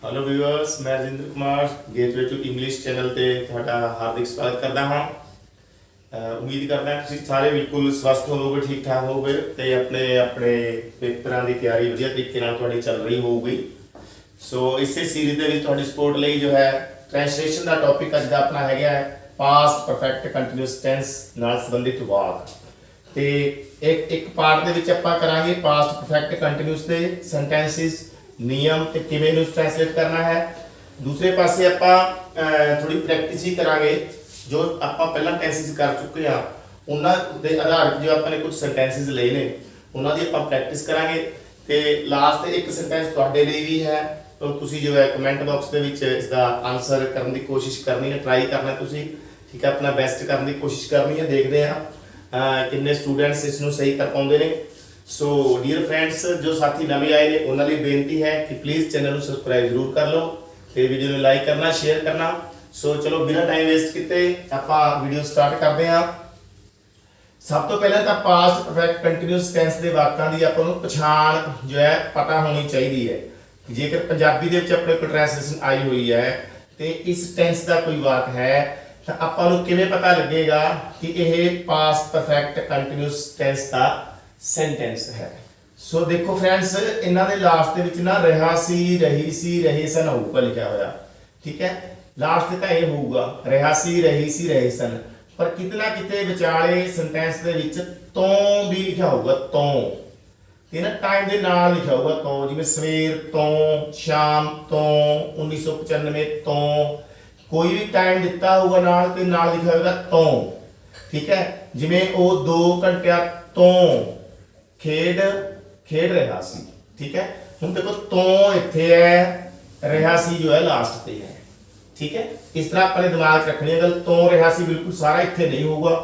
Hello viewers, मैं Rajinder Kumar gateway to English channel ਤੇ ਤੁਹਾਡਾ ਹਾਰਦਿਕ ਸਵਾਗਤ ਕਰਦਾ ਹਾਂ। ਉਮੀਦ ਕਰਦਾ ਤੁਸੀਂ ਸਾਰੇ ਬਿਲਕੁਲ ਸਵਸਥ ਹੋਵੋਗੇ, ਠੀਕ ਠਾਕ ਹੋਵੋਗੇ ਤੇ ਆਪਣੇ ਪੇਪਰਾਂ ਦੀ ਤਿਆਰੀ ਵਧੀਆ ਤਰੀਕੇ ਨਾਲ ਤੁਹਾਡੀ ਚੱਲ ਰਹੀ ਹੋਊਗੀ। ਸੋ ਇਸੇ ਸੀਰੀਜ਼ ਦੇ ਵਿੱਚ ਤੁਹਾਡੀ ਸਪੋਰਟ ਲਈ ਜੋ ਹੈ ਟ੍ਰਾਂਸਲੇਸ਼ਨ ਦਾ ਟੌਪਿਕ ਅੱਜ ਦਾ ਆਪਣਾ ਹੈਗਾ ਪਾਸਟ ਪਰਫੈਕਟ ਕੰਟੀਨਿਊਸ ਟੈਂਸ ਨਾਲ ਸੰਬੰਧਿਤ ਵਾਕ ਤੇ ਇੱਕ ਪਾਰਟ ਦੇ ਵਿੱਚ ਆਪਾਂ ਕਰਾਂਗੇ ਪਾਸਟ ਪਰਫੈਕਟ ਕੰਟੀਨਿਊਸ ਦੇ ਸੈਂਟੈਂਸਿਸ नियम ਤੇ ਕਿਵੇਂ ਨੂੰ ਟ੍ਰਾਂਸਲੇਟ ਕਰਨਾ ਹੈ। ਦੂਸਰੇ ਪਾਸੇ ਆਪਾਂ ਥੋੜੀ ਪ੍ਰੈਕਟਿਸ ਹੀ ਕਰਾਂਗੇ ਜੋ ਆਪਾਂ ਪਹਿਲਾਂ ਟੈਂਸਿਸ ਕਰ ਚੁੱਕੇ ਆ ਉਹਨਾਂ ਦੇ ਆਧਾਰ ਤੇ ਜੋ ਆਪਾਂ ਨੇ ਕੁਝ ਸੈਂਟੈਂਸਿਸ ਲਏ ਨੇ ਉਹਨਾਂ ਦੀ ਆਪਾਂ ਪ੍ਰੈਕਟਿਸ ਕਰਾਂਗੇ ਤੇ ਲਾਸਟ ਤੇ ਇੱਕ ਸੈਂਟੈਂਸ ਤੁਹਾਡੇ ਲਈ ਵੀ ਹੈ ਤਾਂ ਤੁਸੀਂ ਜੋ ਹੈ ਕਮੈਂਟ ਬਾਕਸ ਦੇ ਵਿੱਚ ਇਸ ਦਾ ਆਨਸਰ ਕਰਨ ਦੀ ਕੋਸ਼ਿਸ਼ ਕਰਨੀ ਹੈ, ਟਰਾਈ ਕਰਨਾ ਤੁਸੀਂ, ਠੀਕ ਹੈ, ਆਪਣਾ ਬੈਸਟ ਕਰਨ ਦੀ ਕੋਸ਼ਿਸ਼ ਕਰਨੀ ਹੈ। ਦੇਖਦੇ ਆ ਕਿੰਨੇ ਸਟੂਡੈਂਟਸ ਇਸ ਨੂੰ ਸਹੀ ਕਰ ਪਾਉਂਦੇ ਨੇ। सो डियर फ्रेंड्स, जो साथी नवे आए ने उन्होंने लिए बेनती है कि प्लीज़ चैनल को सबसक्राइब जरूर कर लो तो वीडियो में लाइक करना, शेयर करना। सो चलो बिना टाइम वेस्ट किए आप वीडियो स्टार्ट करते हैं। सब तो पहले तो पास्ट परफेक्ट कंटीन्यूअस टेंस के वाकों की आपको पछाण जो है पता होनी चाहिए है। जेकर पंजाबी के अपने कोई ट्रांसलेशन आई हुई है तो इस टेंस का कोई वाक है तो आपको किवें पता लगेगा कि यह पास्ट परफेक्ट कंटीन्यूअस टेंस का सेंटेंस है। सो देखो फ्रेंड्स, इन्हां दे लास्ट दे विच ना रहा सी, रही सी, रहे सन होगा लिखा होया, ठीक है। लास्ट ते तां ये होगा रहा सी, रही सी, रहे सन, पर कितना किते विचाले सेंटेंस दे विच तो भी लिखा होगा तो ते ना टाइम दे नाल लिखा होगा तो, जिवें सवेर तो, शाम तो, 1995 तो, कोई भी टाइम दिता होगा नाल ते नाल लिखा होगा तो, ठीक है। जिवें ओ 2 घंटे तो खेड रहा सी, ठीक है। हुण देखो तो इत्थे है, रहा सी जो है लास्ट पे है, ठीक है। इस तरह अपने दिमाग च रखनी है गल। तो रहा सी बिल्कुल सारा इत्थे नहीं होगा,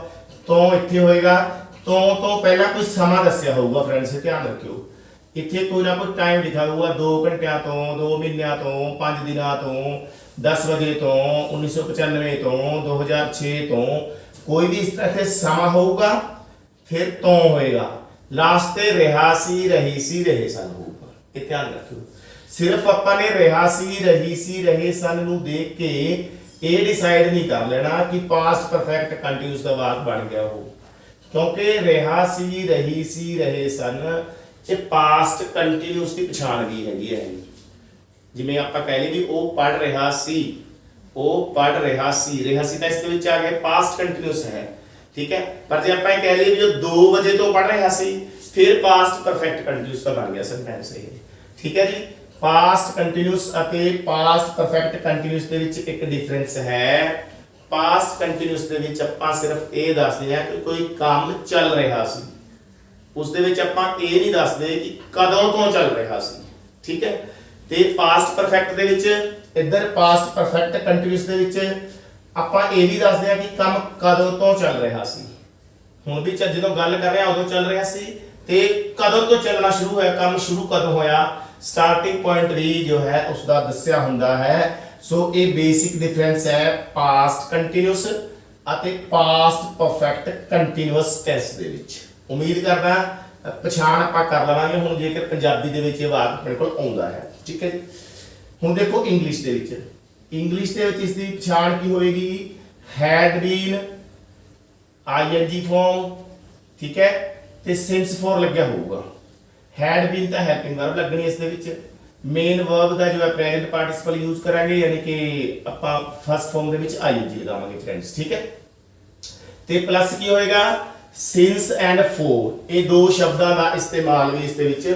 तो इत्थे होएगा। तो पहला कोई समा दस्या होगा फ्रेंड्स, ध्यान रखियो। इत्थे कोई ना कोई टाइम लिखा होगा 2 घंटिया तो, 2 महीनों तो, 5 दिनों तो, 10 बजे तो, 1995 तो, 2006 तो, कोई भी इस तरह से समा होगा फिर तो होएगा। लास्ट ते रहा सी, रही सी, रहे सन होगा। ये ध्यान रखियो। सिर्फ ਆਪਾਂ ਨੇ रहा सी, रही सी, रहे सन ਨੂੰ ਦੇਖ ਕੇ ਇਹ ਡਿਸਾਈਡ ਨਹੀਂ ਕਰ ਲੈਣਾ ਕਿ ਪਾਸਟ ਪਰਫੈਕਟ ਕੰਟੀਨਿਊਸ ਦਾ ਵਾਕ ਬਣ ਗਿਆ ਹੋ, ਕਿਉਂਕਿ रहा सी, रही सी, रहे सन ਇਹ ਪਾਸਟ ਕੰਟੀਨਿਊਸ ਦੀ ਪਛਾਣ ਵੀ ਹੈਗੀ ਹੈ। ਜਿਵੇਂ ਆਪਾਂ ਕਹਿ ਲਈ ਵੀ ਉਹ ਪੜ ਰਿਹਾ ਸੀ, ਉਹ ਪੜ ਰਿਹਾ ਸੀ, ਰਿਹਾ ਸੀ ਤਾਂ ਇਸ ਦੇ ਵਿੱਚ ਆ ਗਿਆ ਪਾਸਟ ਕੰਟੀਨਿਊਸ है, ठीक है। पर जो आप कह लिए जो 2 बजे तो पढ़ रहा सी फिर पास्ट परफेक्ट कंटीन्यूअस का बन गया सेंटेंस ये, ठीक है जी। पास्ट कंटीन्यूअस ਅਤੇ पास्ट परफेक्ट कंटीन्यूअस ਦੇ ਵਿੱਚ ਇੱਕ ਡਿਫਰੈਂਸ ਹੈ। पास्ट कंटीन्यूअस ਦੇ ਵਿੱਚ ਆਪਾਂ ਸਿਰਫ ਇਹ ਦੱਸਦੇ ਹਾਂ ਕਿ ਕੋਈ ਕੰਮ ਚੱਲ ਰਿਹਾ ਸੀ, ਉਸ ਦੇ ਵਿੱਚ ਆਪਾਂ ਇਹ ਨਹੀਂ ਦੱਸਦੇ ਕਿ ਕਦੋਂ ਤੋਂ ਚੱਲ ਰਿਹਾ ਸੀ, ਠੀਕ ਹੈ। ਤੇ पास्ट परफेक्ट ਦੇ ਵਿੱਚ ਇੱਧਰ पास्ट परफेक्ट कंटीन्यूअस ਦੇ ਵਿੱਚ ਆਪਾਂ ਇਹ ਵੀ ਦੱਸਦੇ ਆ ਕਿ ਕੰਮ ਕਦੋਂ ਤੋਂ ਚੱਲ ਰਿਹਾ ਸੀ। ਹੁਣ ਵੀ ਜਦੋਂ ਗੱਲ ਕਰ ਰਹੇ ਆ ਉਦੋਂ ਚੱਲ ਰਿਹਾ ਸੀ ਤੇ ਕਦੋਂ ਤੋਂ ਚੱਲਣਾ ਸ਼ੁਰੂ ਹੋਇਆ, ਕੰਮ ਸ਼ੁਰੂ ਕਦੋਂ ਹੋਇਆ, ਸਟਾਰਟਿੰਗ ਪੁਆਇੰਟ ਵੀ ਜੋ ਹੈ ਉਸ ਦਾ ਦੱਸਿਆ ਹੁੰਦਾ ਹੈ। ਸੋ ਇਹ ਬੇਸਿਕ ਡਿਫਰੈਂਸ ਹੈ ਪਾਸਟ ਕੰਟੀਨਿਊਸ ਅਤੇ ਪਾਸਟ ਪਰਫੈਕਟ ਕੰਟੀਨਿਊਅਸ ਟੈਂਸ ਦੇ ਵਿੱਚ। ਉਮੀਦ ਕਰਦਾ ਪਛਾਣ ਆਪਾਂ ਕਰ ਲਵਾਂਗੇ ਹੁਣ ਜੇਕਰ ਪੰਜਾਬੀ ਦੇ ਵਿੱਚ ਇਹ ਵਾਕ ਆਪਣੇ ਕੋਲ ਆਉਂਦਾ ਹੈ, ਠੀਕ ਹੈ ਜੀ। ਹੁਣ ਦੇਖੋ ਇੰਗਲਿਸ਼ ਦੇ ਵਿੱਚ, इंग्लिश के इसकी पछाण की होएगी हैड बीन आईएनजी फॉर्म, ठीक है, ते सिंस फॉर लग्या होगा। हैड बीन तो हेल्पिंग वर्ब लगनी इस दे विच, मेन वर्ब का जो है प्रेजेंट पार्टिसिपल यूज करांगे यानी कि आपां फर्स्ट फॉर्म दे विच आईएनजी लगावांगे फ्रेंड्स, ठीक है। ते प्लस की होएगा सिंस एंड फॉर, ये 2 शब्दां दा इस्तेमाल भी इस दे विच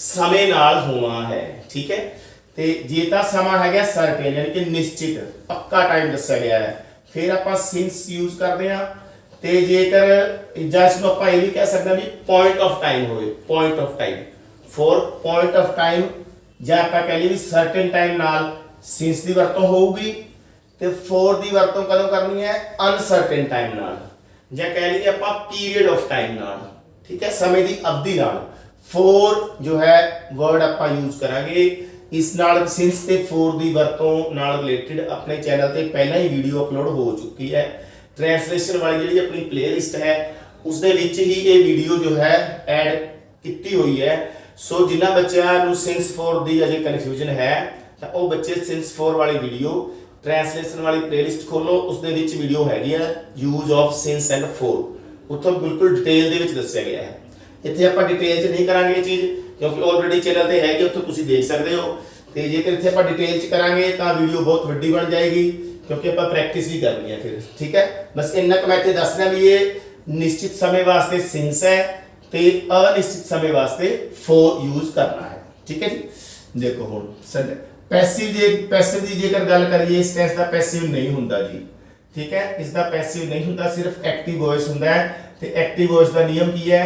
समय नाल होना है, ठीक है। ਤੇ ਜੇ ਤਾਂ ਸਮਾਂ ਹੈਗਾ ਸਰਟੇਨ ਯਾਨੀ ਕਿ ਨਿਸ਼ਚਿਤ ਪੱਕਾ ਟਾਈਮ ਦੱਸਿਆ ਗਿਆ ਹੈ ਫਿਰ ਆਪਾਂ ਸਿੰਸ ਯੂਜ਼ ਕਰਦੇ ਆ। ਤੇ ਜੇਕਰ ਜਸ ਨੂੰ ਆਪਾਂ ਇਹ ਵੀ ਕਹਿ ਸਕਦੇ ਆ ਵੀ ਪੁਆਇੰਟ ਆਫ ਟਾਈਮ ਹੋਵੇ, point of time for point of time, ਜਾਂ ਆਪਾਂ ਕਹਿ ਲਈ ਵੀ ਸਰਟੇਨ ਟਾਈਮ ਨਾਲ ਸਿੰਸ ਦੀ ਵਰਤੋਂ ਹੋਊਗੀ ਤੇ ਫॉर ਦੀ ਵਰਤੋਂ ਕਦੋਂ ਕਰਨੀ ਹੈ ਅਨਸਰਟੇਨ ਟਾਈਮ ਨਾਲ, ਜਾਂ ਕਹਿ ਲਈਏ ਆਪਾਂ ਪੀਰੀਅਡ ਆਫ ਟਾਈਮ ਨਾਲ, ਠੀਕ ਹੈ, ਸਮੇਂ ਦੀ ਅਵਧੀ ਨਾਲ। ਫॉर ਜੋ ਹੈ ਵਰਡ ਆਪਾਂ ਯੂਜ਼ ਕਰਾਂਗੇ। इस नाल सिंस ते फॉर दी वरतों नाल रिलेटेड अपने चैनल ते पहला ही वीडियो अपलोड हो चुकी है। ट्रांसलेशन वाली जिहड़ी अपनी प्लेलिस्ट है उस दे विच ही ये वीडियो जो है ऐड की हुई है। सो जिन्हां बच्चों नूं सिंस फॉर दी अजे कन्फ्यूजन है ਤਾਂ ਉਹ ਬੱਚੇ ਸਿੰਸ 4 ਵਾਲੀ ਵੀਡੀਓ ਟ੍ਰਾਂਸਲੇਸ਼ਨ ਵਾਲੀ ਪਲੇਲਿਸਟ ਖੋਲੋ, ਉਸ ਦੇ ਵਿੱਚ ਵੀਡੀਓ ਹੈਗੀ ਆ ਯੂਜ਼ ਆਫ ਸਿੰਸ ਐਂਡ 4, ਉੱਥੋਂ ਬਿਲਕੁਲ ਡਿਟੇਲ ਦੇ ਵਿੱਚ ਦੱਸਿਆ ਗਿਆ ਹੈ। ਇੱਥੇ ਆਪਾਂ ਡਿਟੇਲ 'ਚ ਨਹੀਂ ਕਰਾਂਗੇ ਇਹ ਚੀਜ਼, ਕਿਉਂਕਿ ਆਲਰੇਡੀ ਚੈਨਲ ਤੇ ਹੈਗੀ, ਉੱਥੋਂ ਤੁਸੀਂ ਦੇਖ ਸਕਦੇ ਹੋ। ਤੇ ਜੇਕਰ ਇੱਥੇ ਆਪਾਂ ਡਿਟੇਲ 'ਚ ਕਰਾਂਗੇ ਤਾਂ ਵੀਡੀਓ ਬਹੁਤ ਵੱਡੀ ਬਣ ਜਾਏਗੀ, ਕਿਉਂਕਿ ਆਪਾਂ ਪ੍ਰੈਕਟਿਸ ਵੀ ਕਰਨੀ ਹੈ ਫਿਰ। ਠੀਕ ਹੈ, ਬਸ ਇੰਨਾ ਕੁ ਮੈਂ ਇੱਥੇ ਦੱਸਣਾ ਵੀ ਇਹ ਨਿਸ਼ਚਿਤ ਸਮੇਂ ਵਾਸਤੇ ਸਿੰਸ ਹੈ ਤੇ ਅਨਿਸ਼ਚਿਤ ਸਮੇਂ ਵਾਸਤੇ ਫੋਰ ਯੂਜ਼ ਕਰਨਾ ਹੈ। ਠੀਕ ਹੈ ਜੀ, ਦੇਖੋ ਹੁਣ ਪੈਸਿਵ ਦੀ ਜੇਕਰ ਗੱਲ ਕਰੀਏ, ਇਸ ਟੈਂਸ ਦਾ ਪੈਸਿਵ ਨਹੀਂ ਹੁੰਦਾ ਜੀ। ਠੀਕ ਹੈ, ਇਸ ਦਾ ਪੈਸਿਵ ਨਹੀਂ ਹੁੰਦਾ, ਸਿਰਫ ਐਕਟਿਵ ਵੌਇਸ ਹੁੰਦਾ ਹੈ। ਤੇ ਐਕਟਿਵ ਵੌਇਸ ਦਾ ਨਿਯਮ ਕੀ ਹੈ?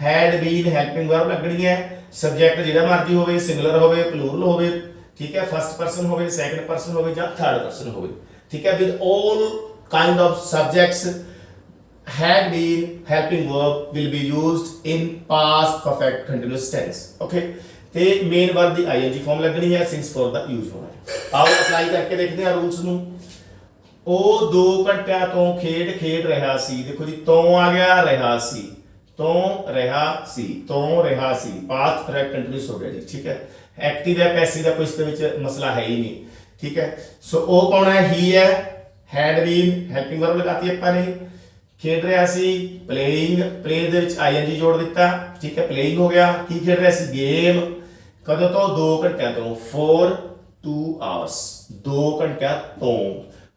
ਹੈਡ ਬੀਨ ਹੈਲਪਿੰਗ ਵਰਬ ਲੱਗਣੀ ਹੈ, ਸਬਜੈਕਟ ਜਿਹੜਾ ਮਰਜ਼ੀ ਹੋਵੇ, ਸਿੰਗੂਲਰ ਹੋਵੇ, ਪਲੂਰਲ ਹੋਵੇ, ਠੀਕ ਹੈ, ਫਸਟ ਪਰਸਨ ਹੋਵੇ, ਸੈਕੰਡ ਪਰਸਨ ਹੋਵੇ ਜਾਂ ਥਰਡ ਪਰਸਨ ਹੋਵੇ। ਠੀਕ ਹੈ, with all kind of subjects had been helping verb will be used in past perfect continuous tense. Okay, ਤੇ ਮੇਨ ਵਰਬ ਦੀ ing ਫਾਰਮ ਲੱਗਣੀ ਹੈ, since for ਦਾ ਯੂਜ਼ ਹੋਣਾ ਹੈ। ਆਓ ਅਪਲਾਈ ਕਰਕੇ ਦੇਖਦੇ ਹਾਂ ਰੂਲਸ ਨੂੰ। ਉਹ 2 ਘੰਟਿਆਂ ਤੋਂ ਖੇਡ ਰਿਹਾ ਸੀ। ਦੇਖੋ ਜੀ, ਤੋਂ ਆ ਗਿਆ, ਰਿਹਾ ਸੀ, ਤੋਂ ਰਿਹਾ ਸੀ, ਪਾਸਟ ਪਰਫੈਕਟ ਕੰਟੀਨਿਊਸ ਹੋ ਗਿਆ ਜੀ। ਠੀਕ ਹੈ, ਐਕਟਿਵ ਹੈ, ਪੈਸਿਵ ਦਾ ਕੋਈ ਇਸ ਦੇ ਵਿੱਚ ਮਸਲਾ ਹੈ ਹੀ ਨਹੀਂ। ਠੀਕ ਹੈ, ਸੋ ਉਹ ਕੌਣ ਹੈ? ਹੀ ਹੈ, ਹੈਡ ਬੀਨ ਹੈਲਪਿੰਗ ਵਰਬ ਲਗਾਤੀ ਆਪਾਂ ਨੇ, ਖੇਡ ਰਿਹਾ ਸੀ, ਪਲੇਇੰਗ, ਪਲੇ ਦੇ ਵਿੱਚ ing ਜੋੜ ਦਿੱਤਾ। ਠੀਕ ਹੈ, ਪਲੇਇੰਗ ਹੋ ਗਿਆ। ਕੀ ਖੇਡ ਰਿਹਾ ਸੀ? ਗੇਮ। ਕਦੋਂ ਤੋਂ? 2 ਘੰਟਿਆਂ ਤੋਂ, for 2 hours, 2 ਘੰਟਿਆਂ ਤੋਂ।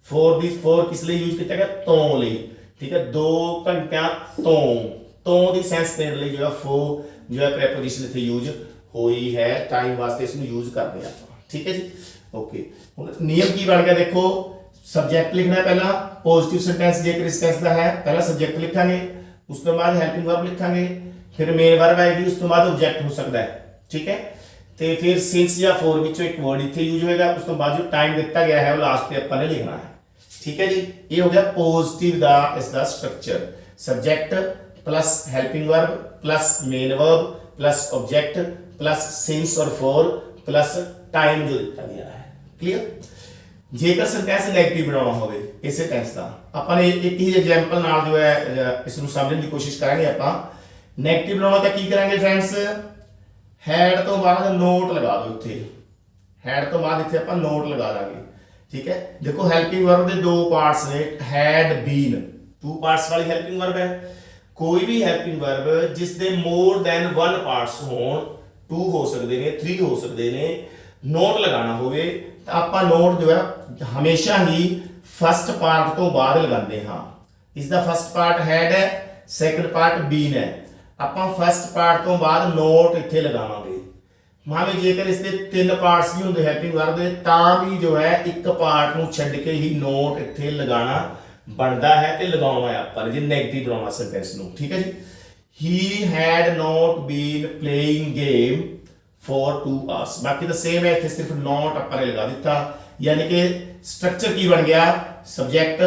for ਕਿਸ ਲਈ ਯੂਜ਼ ਕੀਤਾ ਗਿਆ? ਤੋਂ ਲਈ। ਠੀਕ ਹੈ, 2 ਘੰਟਿਆਂ ਤੋਂ ਦੀ ਸੈਂਸ ਦੇਣ ਲਈ ਜੋ ਹੈ for ਜੋ ਹੈ ਪ੍ਰੈਪੋਜੀਸ਼ਨ ਇੱਥੇ ਯੂਜ਼ ਹੋਈ ਹੈ, ਟਾਈਮ ਵਾਸਤੇ ਇਸ ਨੂੰ ਯੂਜ਼ ਕਰਦੇ ਆ ਆਪਾਂ। ਠੀਕ ਹੈ ਜੀ, ਓਕੇ। ਹੁਣ ਨਿਯਮ ਕੀ ਬਣ ਗਿਆ ਦੇਖੋ, ਸਬਜੈਕਟ ਲਿਖਣਾ ਹੈ ਪਹਿਲਾਂ, ਪੋਜ਼ਿਟਿਵ ਸੈਂਟੈਂਸ ਜੇਕਰ ਇਸ ਟੈਂਸ ਦਾ ਹੈ, ਪਹਿਲਾਂ ਸਬਜੈਕਟ ਲਿਖਾਂਗੇ, ਉਸ ਤੋਂ ਬਾਅਦ ਹੈਲਪਿੰਗ ਵਰਬ ਲਿਖਾਂਗੇ, ਫਿਰ ਮੇਨ ਵਰਬ ਆਏਗੀ, ਉਸ ਤੋਂ ਬਾਅਦ ਆਬਜੈਕਟ ਹੋ ਸਕਦਾ ਹੈ। ਠੀਕ ਹੈ, ਤੇ ਫਿਰ ਸਿੰਸ ਜਾਂ ਫੋਰ ਵਿੱਚੋਂ ਇੱਕ ਵਰਡ ਇੱਥੇ ਯੂਜ਼ ਹੋਏਗਾ, ਉਸ ਤੋਂ ਬਾਅਦ ਜੋ ਟਾਈਮ ਦਿੱਤਾ ਗਿਆ ਹੈ ਉਹ ਲਾਸਟ ਤੇ ਆਪਾਂ ਨੇ ਲਿਖਣਾ ਹੈ। ਠੀਕ ਹੈ ਜੀ, ਇਹ ਹੋ ਗਿਆ ਪੋਜ਼ਿਟਿਵ ਦਾ ਇਸ ਦਾ structure, subject plus helping verb plus main verb plus object plus since और फॉर प्लस टाइम जो दिता गया है। क्लियर? जेकर सेंटेंस नेगेटिव बनाना होवे इसे टेंस दा अपन एक ही एग्जांपल नाल जो है इस नु समझने की कोशिश करेंगे। अपन नेगेटिव बनाना तो की करेंगे फ्रेंड्स, हैड तो बाद नोट लगा दो इत्थे, हैड तो बाद इत्थे अपन नोट लगा देंगे। ठीक है, देखो हेल्पिंग वर्ब दे दो पार्ट्स ने, हैड बीन 2 पार्ट्स वाली हेल्पिंग वर्ब है। कोई भी हेल्पिंग वर्ब जिस दे मोर दैन 1 पार्ट्स होण, 2 हो सकते ने, 3 हो सकते ने, नोट लगाना होवे तो आपां नोट जो है हमेशा ही फर्स्ट पार्ट तो बाद लगाते हाँ। इसका फर्स्ट पार्ट हैड है, सैकंड पार्ट बीन है, आपां फर्स्ट पार्ट तो बाद नोट इत्थे लगावांगे। मान लो जेकर इसके 3 पार्ट्स भी होंगे हेल्पिंग वर्ब दे, तां भी जो है एक पार्ट नूं छड्ड के ही नोट इत्थे लगाना बनता है ते लगाउणा है आपां ने जे नेगेटिव बनाउणा सेंटेंस नूं। ठीक है जी, he had not been playing game for 2 hours। बाकी तो सेम है, इत्थे सिर्फ नॉट आपां ने लगा दिता, यानी कि स्ट्रक्चर की बन गया, सब्जेक्ट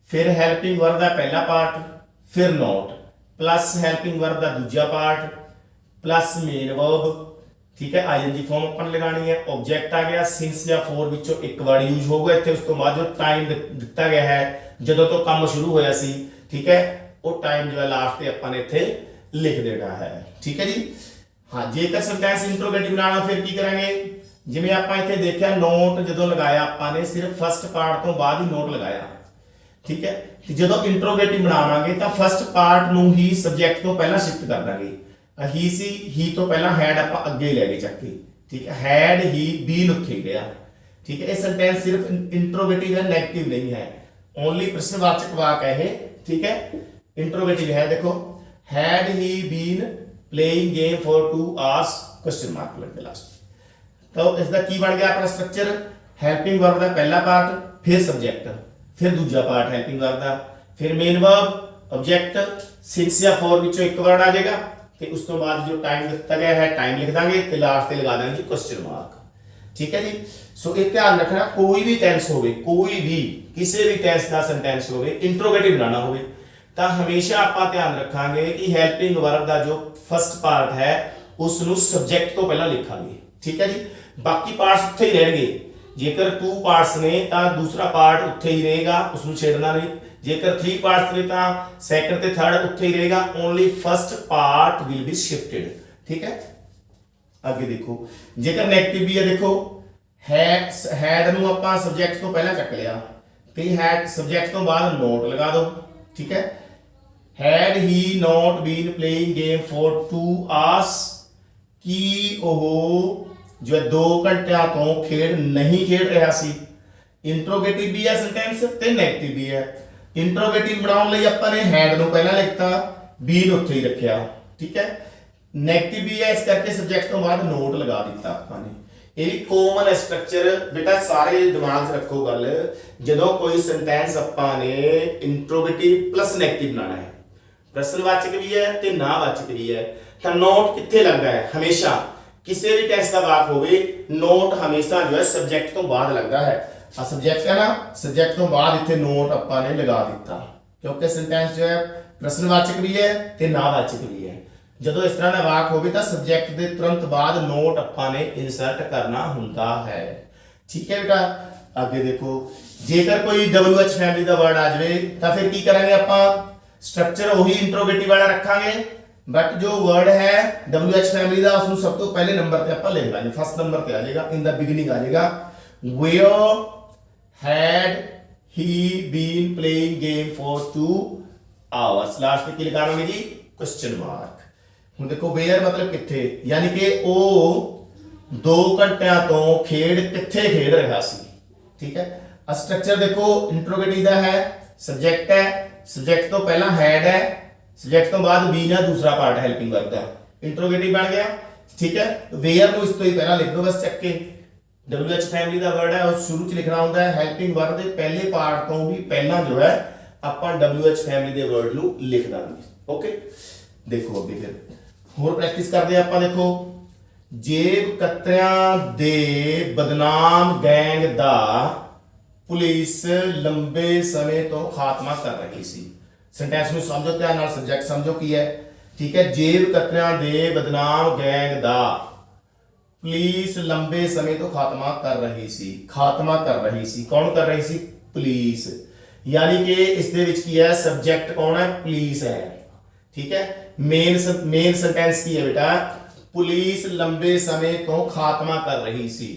फिर हेल्पिंग वर्ब दा पहला पार्ट फिर नॉट प्लस हेल्पिंग वर्ब दा दूजा पार्ट प्लस मेन वर्ब। ठीक है, ing फॉर्म अपन लगानी है, ऑब्जेक्ट आ गया, सिंस या फॉर विचों एक वर्ड यूज होगा इत्थे, उस तो बाद जो टाइम दिता गया है जदों तो काम शुरू होया सी। ठीक है, वो टाइम जो है लास्ट ते अपन इत्थे लिख देना है। ठीक है जी, हाँ जेकर सेंटेंस इंट्रोगेटिव बनाना फिर की करेंगे, जिवें आपां इत्थे देखिया नोट जदों लगाया आपां ने सिर्फ फर्स्ट पार्ट तो बाद ही नोट लगाया। ठीक है, ते जदों इंट्रोगेटिव बनावांगे तां फर्स्ट पार्ट नूं ही सब्जेक्ट तो पहला शिफ्ट कर दांगे। ही सी, ही तो पहला हैड आप अगे ले गए चक के। ठीक है, हैड ही बीन उत्थे गया। ठीक है, ये सेंटेंस सिर्फ इंट्रोगेटिव है, नेगेटिव नहीं है, ओनली प्रश्नवाचक वाक है। ठीक है, इंट्रोगेटिव है, देखो had he been playing game for 2 hours question mark लग गया लास्ट। तो इसका की बन गया अपना स्ट्रक्चर, हेल्पिंग वर्ब का पहला पार्ट फिर सब्जेक्ट फिर दूजा पार्ट हेल्पिंग वर्ब का फिर मेन वर्ब ऑब्जेक्ट सिंस या फॉर विचों एक वर्ड आ जाएगा, ਤੇ ਉਸ ਤੋਂ ਬਾਅਦ ਜੋ ਟਾਈਮ ਦਿੱਤਾ ਗਿਆ ਹੈ ਟਾਈਮ ਲਿਖ ਦਾਂਗੇ ਤੇ ਲਾਸਟ ਤੇ ਲਗਾ ਦਾਂਗੇ ਜੀ ਕੁਐਸਚਨ ਮਾਰਕ। ਠੀਕ ਹੈ ਜੀ, ਸੋ ਇਹ ਧਿਆਨ ਰੱਖਣਾ, ਕੋਈ ਵੀ ਟੈਂਸ ਹੋਵੇ, ਕੋਈ ਵੀ ਕਿਸੇ ਵੀ ਟੈਂਸ ਦਾ ਸੈਂਟੈਂਸ ਹੋਵੇ, ਇੰਟਰੋਗੇਟਿਵ ਬਣਾਉਣਾ ਹੋਵੇ ਤਾਂ ਹਮੇਸ਼ਾ ਆਪਾਂ ਧਿਆਨ ਰੱਖਾਂਗੇ ਕਿ ਹੈਲਪਿੰਗ ਵਰਬ ਦਾ ਜੋ ਫਸਟ ਪਾਰਟ ਹੈ ਉਸ ਨੂੰ ਸਬਜੈਕਟ ਤੋਂ ਪਹਿਲਾਂ ਲਿਖਾਂਗੇ। ਠੀਕ ਹੈ ਜੀ, ਬਾਕੀ ਪਾਰਟਸ ਉੱਥੇ ਹੀ ਰਹਿਣਗੇ। ਜੇਕਰ 2 ਪਾਰਟਸ ਨੇ ਤਾਂ ਦੂਸਰਾ ਪਾर्ट ਉੱਥੇ ਹੀ ਰਹੇਗਾ, ਉਸ ਨੂੰ ਛੇੜਨਾ ਨਹੀਂ। जेकर 3 पार्ट्स ने तो सैकंड ते थर्ड उत्थे ही रहेगा, only first part will be shifted. ठीक है, आगे देखो जेकर नेगेटिव भी है, देखो हैड ਨੂੰ ਆਪਾਂ ਸਬਜੈਕਟ ਤੋਂ ਪਹਿਲਾਂ ਚੱਕ ਲਿਆ ਤੇ ਹੈਡ ਸਬਜੈਕਟ ਤੋਂ ਬਾਅਦ ਨੋਟ ਲਗਾ ਦਿਓ ਠੀਕ ਹੈ had he not been playing game for 2 hours ਕੀ ਉਹ ਜੋ 2 ਘੰਟਿਆਂ ਤੋਂ ਖੇਡ ਨਹੀਂ ਖੇਡ ਰਿਹਾ ਸੀ ਇੰਟਰੋਗੇਟਿਵ ਵੀ ਹੈ ਸੈਂਟੈਂਸ ਤੇ ਨੈਗੇਟਿਵ ਵੀ ਹੈ ਇੰਟਰੋਗੇਟਿਵ ਬਣਾਉਣ ਲਈ ਆਪਾਂ ਨੇ had ਨੂੰ ਪਹਿਲਾਂ ਲਿਖਤਾ be ਨੂੰ ਉੱਥੇ ਹੀ ਰੱਖਿਆ ਠੀਕ ਹੈ ਨੈਗੇਟਿਵ ਵੀ ਹੈ ਇਸ ਕਰਕੇ ਸਬਜੈਕਟ ਤੋਂ ਬਾਅਦ ਨੋਟ ਲਗਾ ਦਿੱਤਾ ਆਪਾਂ ਨੇ ਇਹ ਕਾਮਨ ਸਟਰਕਚਰ ਬੇਟਾ ਸਾਰੇ ਦਿਮਾਗ 'ਚ ਰੱਖੋ ਗੱਲ ਜਦੋਂ ਕੋਈ ਸੈਂਟੈਂਸ ਆਪਾਂ ਨੇ ਇੰਟਰੋਗੇਟਿਵ ਪਲੱਸ ਨੈਗੇਟਿਵ ਬਣਾਉਣਾ ਹੈ ਪ੍ਰਸ਼ਨਵਾਚਕ ਵੀ ਹੈ ਤੇ ਨਾਵਾਚਕ ਵੀ ਹੈ ਤਾਂ ਨੋਟ ਕਿੱਥੇ ਲੱਗਦਾ ਹੈ ਹਮੇਸ਼ਾ ਕਿਸੇ ਵੀ ਟੈਂਸ ਦਾ ਵਾਕ ਹੋਵੇ ਨੋਟ ਹਮੇਸ਼ਾ ਜੋ ਹੈ ਸਬਜੈਕਟ ਤੋਂ ਬਾਅਦ ਲੱਗਦਾ ਹੈ ਆ ਸਬਜੈਕਟ ਹੈ ਨਾ ਸਬਜੈਕਟ ਤੋਂ ਬਾਅਦ ਇੱਥੇ ਨੋਟ ਆਪਾਂ ਨੇ ਲਗਾ ਦਿੱਤਾ ਕਿਉਂਕਿ ਸੈਂਟੈਂਸ ਜੋ ਹੈ ਪ੍ਰਸ਼ਨਵਾਚਕ ਵੀ ਹੈ ਤੇ ਨਾਵਾਚਕ ਵੀ ਹੈ ਜਦੋਂ ਇਸ ਤਰ੍ਹਾਂ ਦਾ ਵਾਕ ਹੋਵੇ ਤਾਂ ਸਬਜੈਕਟ ਦੇ ਤੁਰੰਤ ਬਾਅਦ ਨੋਟ ਆਪਾਂ ਨੇ ਇਨਸਰਟ ਕਰਨਾ ਹੁੰਦਾ ਹੈ ਠੀਕ ਹੈ ਬੇਟਾ ਅੱਗੇ ਦੇਖੋ ਜੇਕਰ ਕੋਈ WH ਫੈਮਿਲੀ ਦਾ ਵਰਡ ਆ ਜਾਵੇ ਤਾਂ ਫਿਰ ਕੀ ਕਰਾਂਗੇ ਆਪਾਂ स्ट्रक्चर वही इंट्रोगेटिव वाला रखांगे बट जो वर्ड है WH फैमिली का उसको सब तो पहले नंबर पे अपन लिख लेंगे फर्स्ट नंबर पे आ जाएगा इन द बिगिनिंग आ जाएगा where had he been playing game for 2 hours last पे की लिखाएंगे जी क्वेश्चन मार्क ਹੁਣ देखो where मतलब किथे यानी कि ਉਹ 2 ਘੰਟਿਆਂ ਤੋਂ ਖੇਡ ਕਿੱਥੇ ਖੇਡ ਰਿਹਾ ਸੀ ਠੀਕ ਹੈ ਆ ਸਟਰਕਚਰ ਦੇਖੋ ਇੰਟਰੋਗੇਟਿਵ ਦਾ ਹੈ ਸਬਜੈਕਟ ਹੈ सब्जेक्ट तो पहला हैड है सब्जेक्ट तो बाद बी ना दूसरा पार्ट हेल्पिंग वर्ब का इंट्रोगेटिव बन गया ठीक है वेयर ਨੂੰ ਇਸ ਤੋਂ ਹੀ ਪਹਿਲਾਂ ਲਿਖ ਦੋ ਬਸ ਚੱਕ ਕੇ WH ਫੈਮਿਲੀ ਦਾ ਵਰਡ ਹੈ ਉਹ ਸ਼ੁਰੂ ਚ ਲਿਖਣਾ ਹੁੰਦਾ ਹੈ ਹੈਲਪਿੰਗ ਵਰਬ ਦੇ ਪਹਿਲੇ ਪਾਰਟ ਤੋਂ ਵੀ ਪਹਿਲਾਂ ਜੋ ਹੈ ਆਪਾਂ WH ਫੈਮਿਲੀ ਦੇ ਵਰਡ ਨੂੰ ਲਿਖ ਦਾਂਗੇ ਓਕੇ ਦੇਖੋ ਅੱਗੇ ਫਿਰ ਹੋਰ ਪ੍ਰੈਕਟਿਸ ਕਰਦੇ ਆਪਾਂ ਦੇਖੋ ਜੇਬ ਕਤਰਿਆਂ ਦੇ ਬਦਨਾਮ ਗੈਂਗ ਦਾ पुलिस लंबे समय तो खात्मा कर रही सी सेंटेंस में समझो ध्यान नाल सब्जेक्ट समझो की है ठीक है जेब कतरियां दे बदनाम गैंग दा पुलिस लंबे समय तो खात्मा कर रही सी कौन कर रही सी पुलिस यानी कि इस दे विच की है सब्जेक्ट कौन है पुलिस है ठीक है मेन सेंटेंस की है बेटा पुलिस लंबे समय तो खात्मा कर रही सी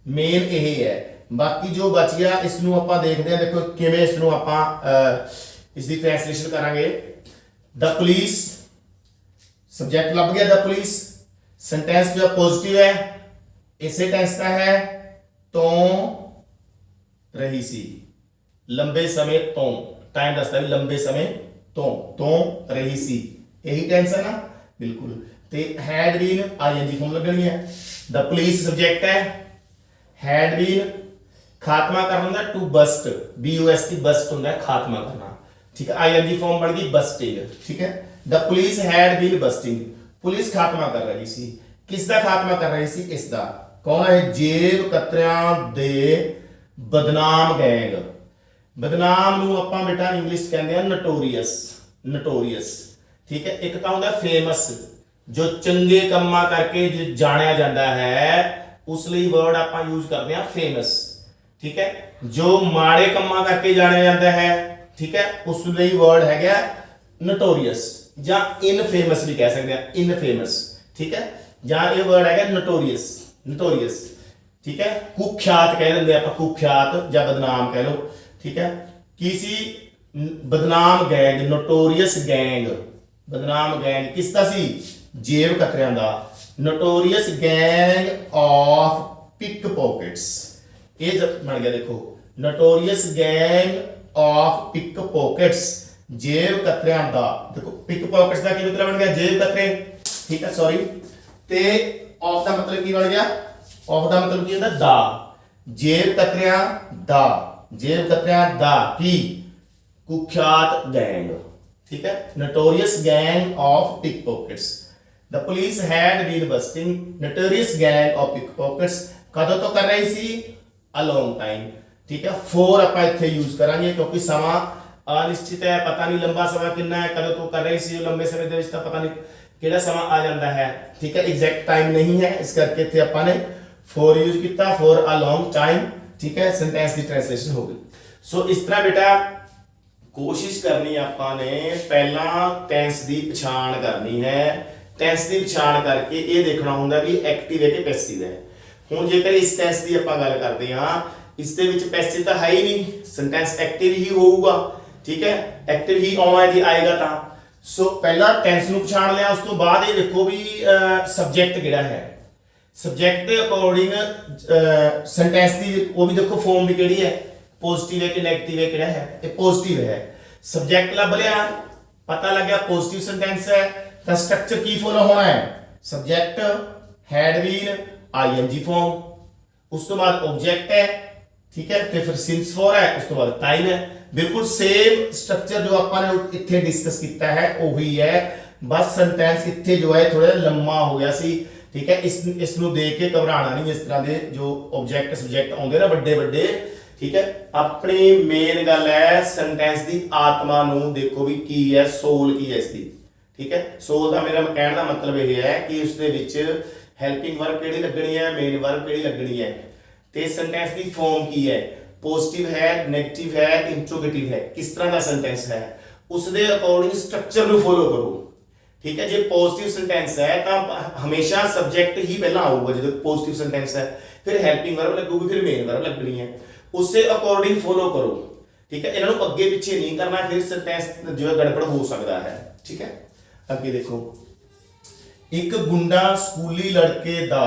मेन यही है बाकी जो बच गया इसनों ਆਪਾਂ ਦੇਖਦੇ ਹਾਂ ਦੇਖੋ ਕਿਵੇਂ ਇਸ ਨੂੰ ਆਪਾਂ ਇਸ ਦੀ ਟ੍ਰਾਂਸਲੇਸ਼ਨ ਕਰਾਂਗੇ द पुलिस सब्जेक्ट लग गया द पुलिस सेंटेंस जो पॉजिटिव है इसे टेंस का है तो रही सी लंबे समय तो टाइम दसता है लंबे समय तो रही सी यही टेंस है ना बिल्कुल ते हैड बीन आईएनजी फॉर्म लगनी है द पुलिस सब्जेक्ट है हैड बीन खात्मा करना होता टू बस्ट BUST बस्ट होता है खात्मा करना ठीक है आईएनजी फॉर्म बन गई बस्टिंग ठीक है the police had been busting police खात्मा कर रही सी किस दा खात्मा कर रही सी इस दा कौन है जेब कतरियां दे बदनाम गैंग बदनाम ਨੂੰ ਆਪਾਂ ਬੇਟਾ ਇੰਗਲਿਸ਼ ਕਹਿੰਦੇ ਆ ਨਟੋਰੀਅਸ ਠੀਕ ਹੈ ਇੱਕ ਤਾਂ ਹੁੰਦਾ ਫੇਮਸ ਜੋ ਚੰਗੇ ਕੰਮਾਂ ਕਰਕੇ ਜਾਣਿਆ ਜਾਂਦਾ ਹੈ ਉਸ ਲਈ ਵਰਡ ਆਪਾਂ ਯੂਜ਼ ਕਰਦੇ ਆ ਫੇਮਸ ठीक है जो माड़े कम्मा करके जाने जाता है ठीक है उस लिए वर्ड है क्या नटोरियस या इनफेमस भी कह सकते हैं इनफेमस ठीक है जहां ये वर्ड है क्या नटोरियस ठीक है कुख्यात कह देंगे आप कुख्यात या बदनाम कह लो ठीक है किसी बदनाम गैंग नोटोरियस गैंग बदनाम गैंग किसका सी जेब कतरियां दा notorious gang of pick pockets ये बन गया देखो notorious gang of pick pockets जेब कतरियां दा देखो पिक पॉकेट्स का की मतलब बन गया जेब कतरे ठीक है सॉरी ते ऑफ का मतलब की बन गया ऑफ का मतलब की होता दा जेब कतरियां दा की कुख्यात गैंग ठीक है notorious gang of pick pockets the police had been busting notorious gang of pick pockets कदों तो कर रही सी a long time ठीक है for ਆਪਾਂ ਇੱਥੇ ਯੂਜ਼ ਕਰਾਂਗੇ ਕਿਉਂਕਿ ਸਮਾਂ ਅਨਿਸ਼ਚਿਤ ਹੈ ਪਤਾ ਨਹੀਂ ਲੰਬਾ ਸਮਾਂ ਕਿੰਨਾ ਹੈ ਕਦੋਂ ਤੋਂ ਕਰ ਰਹੀ ਸੀ ਲੰਬੇ ਸਮੇਂ ਦੇ ਵਿੱਚ ਤਾਂ ਪਤਾ ਨਹੀਂ ਕਿਹੜਾ ਸਮਾਂ ਆ ਜਾਂਦਾ ਹੈ ਠੀਕ ਹੈ ਐਗਜ਼ੈਕਟ ਟਾਈਮ ਨਹੀਂ ਹੈ ਇਸ ਕਰਕੇ ਇੱਥੇ ਆਪਾਂ ਨੇ for ਯੂਜ਼ ਕੀਤਾ for a long time ਠੀਕ ਹੈ ਸੈਂਟੈਂਸ ਦੀ ਟ੍ਰਾਂਸਲੇਸ਼ਨ ਹੋ ਗਈ ਸੋ ਇਸ ਤਰ੍ਹਾਂ ਬੇਟਾ ਕੋਸ਼ਿਸ਼ ਕਰਨੀ ਆਪਾਂ ਨੇ ਪਹਿਲਾਂ ਟੈਂਸ ਦੀ ਪਛਾਣ ਕਰਨੀ ਹੈ ਟੈਂਸ ਦੀ ਪਛਾਣ ਕਰਕੇ ਇਹ ਦੇਖਣਾ ਹੁੰਦਾ ਵੀ ਐਕਟਿਵ ਹੈ ਕਿ ਪੈਸਿਵ ਹੈ ਹੁਣ ਜੇਕਰ ਇਸ ਟੈਂਸ ਦੀ ਆਪਾਂ ਗੱਲ ਕਰਦੇ ਹਾਂ, ਇਸ ਦੇ ਵਿੱਚ ਪੈਸਿਵ ਤਾਂ ਹੈ ਹੀ ਨਹੀਂ, ਸੈਂਟੈਂਸ ਐਕਟਿਵ ਹੀ ਹੋਊਗਾ। ਠੀਕ ਹੈ, ਐਕਟਿਵ ਹੀ ਆਉਣਾ ਜੀ ਆਏਗਾ ਤਾਂ। ਸੋ ਪਹਿਲਾਂ ਟੈਂਸ ਨੂੰ ਪਛਾਣ ਲਿਆ, ਉਸ ਤੋਂ ਬਾਅਦ ਇਹ ਦੇਖੋ ਵੀ ਸਬਜੈਕਟ ਕਿਹੜਾ ਹੈ। ਸਬਜੈਕਟ ਦੇ ਅਕੋਰਡਿੰਗ ਸੈਂਟੈਂਸ ਦੀ ਉਹ ਵੀ ਦੇਖੋ ਫਾਰਮ ਵੀ ਕਿਹੜੀ ਹੈ, ਪੋਜ਼ਿਟਿਵ ਹੈ ਕਿ ਨੈਗੇਟਿਵ ਹੈ, ਕਿਹੜਾ ਹੈ, ਇਹ ਪੋਜ਼ਿਟਿਵ ਹੈ। ਸਬਜੈਕਟ ਲੱਭ ਲਿਆ, ਪਤਾ ਲੱਗਿਆ ਪੋਜ਼ਿਟਿਵ ਸੈਂਟੈਂਸ ਹੈ, ਤਾਂ ਸਟਰਕਚਰ ਕੀ ਫੋਲੋ ਹੋਣਾ ਹੈ, subject had been ING form, उस तो बाद ऑब्जेक्ट है। ठीक है, ਤੇ ਫਿਰ since for है, उस तो बाद टाइम है। बिल्कुल सेम स्ट्रक्चर जो ਆਪਾਂ ਨੇ ਇੱਥੇ ਡਿਸਕਸ ਕੀਤਾ ਹੈ ਉਹੀ ਹੈ, ਬਸ ਸੈਂਟੈਂਸ ਇੱਥੇ ਜੋ ਹੈ ਥੋੜਾ ਲੰਮਾ ਹੋ ਗਿਆ ਸੀ। ਠੀਕ ਹੈ, ਇਸ ਨੂੰ ਦੇਖ ਕੇ ਘਬਰਾਣਾ ਨਹੀਂ। ਇਸ ਤਰ੍ਹਾਂ ਦੇ ਜੋ ਆਬਜੈਕਟ ਸਬਜੈਕਟ ਆਉਂਦੇ ਨਾ ਵੱਡੇ ਵੱਡੇ, ਠੀਕ ਹੈ, ਆਪਣੀ ਮੇਨ ਗੱਲ ਹੈ ਸੈਂਟੈਂਸ ਦੀ ਆਤਮਾ ਨੂੰ ਦੇਖੋ ਵੀ ਕੀ ਹੈ, ਸੋਲ ਕੀ ਹੈ ਇਸ ਦੀ। ਠੀਕ ਹੈ, ਸੋਲ ਦਾ ਮੇਰਾ ਕਹਿਣ ਦਾ ਮਤਲਬ ਇਹ ਹੈ ਕਿ ਉਸ ਦੇ ਵਿੱਚ ਹੈਲਪਿੰਗ ਵਰਬ ਕਿਹੜੀ ਲੱਗਣੀ ਹੈ, ਮੇਨ ਵਰਬ ਕਿਹੜੀ ਲੱਗਣੀ ਹੈ, ਤੇ ਸੈਂਟੈਂਸ ਦੀ ਫਾਰਮ ਕੀ ਹੈ, ਪੋਜ਼ਿਟਿਵ ਹੈ, ਨੈਗੇਟਿਵ ਹੈ, ਇੰਟਰੋਗੇਟਿਵ ਹੈ, ਕਿਸ ਤਰ੍ਹਾਂ ਦਾ ਸੈਂਟੈਂਸ ਹੈ, ਉਸ ਦੇ ਅਕੋਰਡਿੰਗ ਸਟਰਕਚਰ ਨੂੰ ਫੋਲੋ ਕਰੋ। ਠੀਕ ਹੈ, ਜੇ ਪੋਜ਼ਿਟਿਵ ਸੈਂਟੈਂਸ ਹੈ ਤਾਂ ਹਮੇਸ਼ਾ ਸਬਜੈਕਟ ਹੀ ਪਹਿਲਾਂ ਆਊਗਾ ਜਦੋਂ ਪੋਜ਼ਿਟਿਵ ਸੈਂਟੈਂਸ ਹੈ, ਫਿਰ ਹੈਲਪਿੰਗ ਵਰਬ ਲੱਗੂਗੀ, ਫਿਰ ਮੇਨ ਵਰਬ ਲੱਗਣੀ ਹੈ, ਉਸੇ ਅਕੋਰਡਿੰਗ ਫੋਲੋ ਕਰੋ। ਠੀਕ ਹੈ, ਇਹਨਾਂ ਨੂੰ ਅੱਗੇ ਪਿੱਛੇ ਨਹੀਂ ਕਰਨਾ, ਫਿਰ ਸੈਂਟੈਂਸ ਜੋ ਹੈ ਗੜਬੜ ਹੋ ਸਕਦਾ ਹੈ। ਠੀਕ ਹੈ, ਅੱਗੇ ਦੇਖੋ, ਇੱਕ ਗੁੰਡਾ ਸਕੂਲੀ ਲੜਕੇ ਦਾ